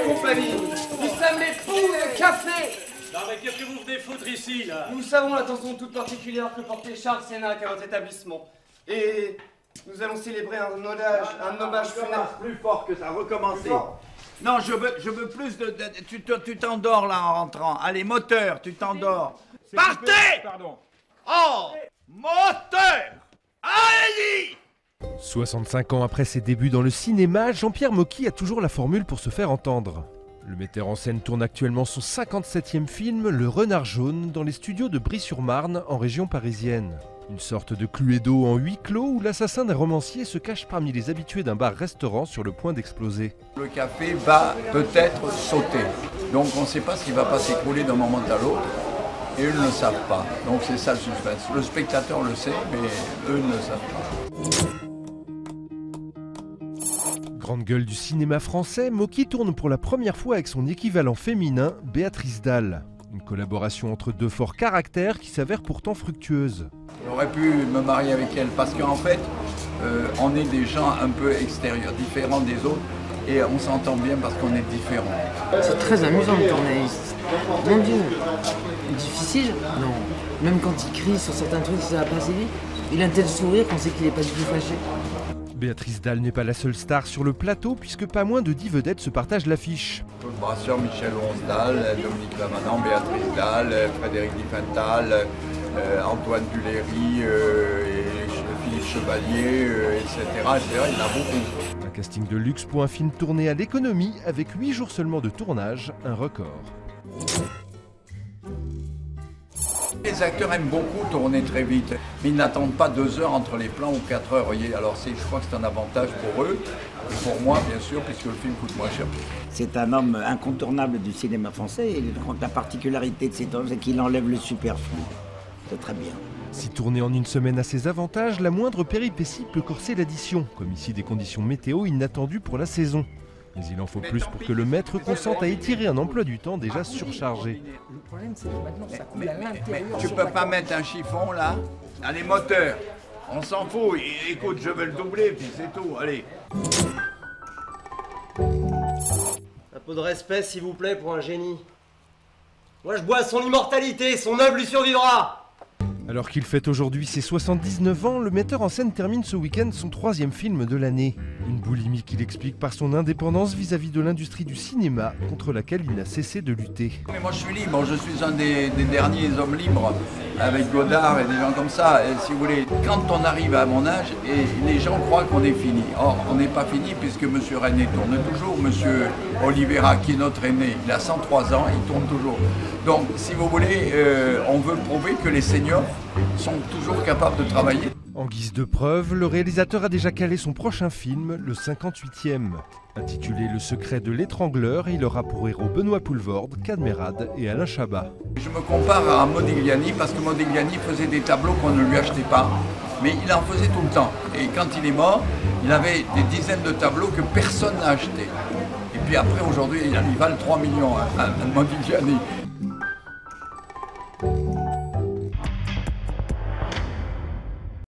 compagnie. Nous sommes les poux de café. Non mais qu'est-ce que vous venez foutre ici, là? Nous savons l'attention toute particulière que portait Charles Sénac à votre établissement. Et nous allons célébrer un hommage funèbre. Plus fort que ça, recommencer. Non, je veux plus de... Tu t'endors là en rentrant. Allez, moteur, tu t'endors. Partez! Pardon. Oh! Moteur! Allez-y! 65 ans après ses débuts dans le cinéma, Jean-Pierre Mocky a toujours la formule pour se faire entendre. Le metteur en scène tourne actuellement son 57e film, Le Renard Jaune, dans les studios de Brie-sur-Marne, en région parisienne. Une sorte de Cluedo en huis clos où l'assassin d'un romancier se cache parmi les habitués d'un bar-restaurant sur le point d'exploser. Le café va peut-être sauter. Donc on ne sait pas s'il ne va pas s'écrouler d'un moment à l'autre. Et eux ne le savent pas. Donc c'est ça le suspense. Le spectateur le sait, mais eux ne le savent pas. Grande gueule du cinéma français, Mocky tourne pour la première fois avec son équivalent féminin, Béatrice Dalle. Une collaboration entre deux forts caractères qui s'avère pourtant fructueuse. J'aurais pu me marier avec elle parce qu'en fait, on est des gens un peu extérieurs, différents des autres. Et on s'entend bien parce qu'on est différents. C'est très amusant de tourner. Mon Dieu, difficile? Non. Même quand il crie sur certains trucs, ça va passer vite. Il a un tel sourire qu'on sait qu'il n'est pas du tout fâché. Béatrice Dalle n'est pas la seule star sur le plateau puisque pas moins de 10 vedettes se partagent l'affiche. Claude Brasseur, Michel Ronsdal, Dominique Lamanant, Béatrice Dalle, Frédéric Diffenthal, Antoine Duléry, Philippe Chevalier, etc. Il y en a beaucoup. Un casting de luxe pour un film tourné à l'économie avec 8 jours seulement de tournage, un record. Les acteurs aiment beaucoup tourner très vite, mais ils n'attendent pas 2 heures entre les plans ou 4 heures. Voyez. Alors je crois que c'est un avantage pour eux, et pour moi bien sûr, puisque le film coûte moins cher. C'est un homme incontournable du cinéma français, et la particularité de cet homme, c'est qu'il enlève le superflu. C'est très bien. Si tourner en une semaine a ses avantages, la moindre péripétie peut corser l'addition, comme ici des conditions météo inattendues pour la saison. Mais il en faut plus pour que le maître consente à étirer un emploi du temps déjà surchargé. Le problème, c'est que maintenant, ça coule à Mais l'intérieur. tu peux pas mettre un chiffon là? Allez, moteur, on s'en fout. Écoute, je vais le doubler, puis c'est tout, allez. Un peu de respect, s'il vous plaît, pour un génie. Moi, je bois son immortalité, son œuvre lui survivra. Alors qu'il fête aujourd'hui ses 79 ans, le metteur en scène termine ce week-end son 3e film de l'année. Une boulimie qu'il explique par son indépendance vis-à-vis de l'industrie du cinéma, contre laquelle il n'a cessé de lutter. Mais moi je suis libre, je suis un des derniers hommes libres, avec Godard et des gens comme ça. Et si vous voulez, quand on arrive à mon âge, et les gens croient qu'on est fini. Or, on n'est pas fini puisque M. René tourne toujours. M. Oliveira, qui est notre aîné, il a 103 ans, il tourne toujours. Donc, si vous voulez, on veut prouver que les seniors sont toujours capables de travailler. En guise de preuve, le réalisateur a déjà calé son prochain film, le 58e. Intitulé Le secret de l'étrangleur, il aura pour héros Benoît Poulvorde, Cadmerade et Alain Chabat. Je me compare à Modigliani parce que Modigliani faisait des tableaux qu'on ne lui achetait pas, mais il en faisait tout le temps. Et quand il est mort, il avait des dizaines de tableaux que personne n'a achetés. Et puis après, aujourd'hui, il valent 3 millions, Modigliani.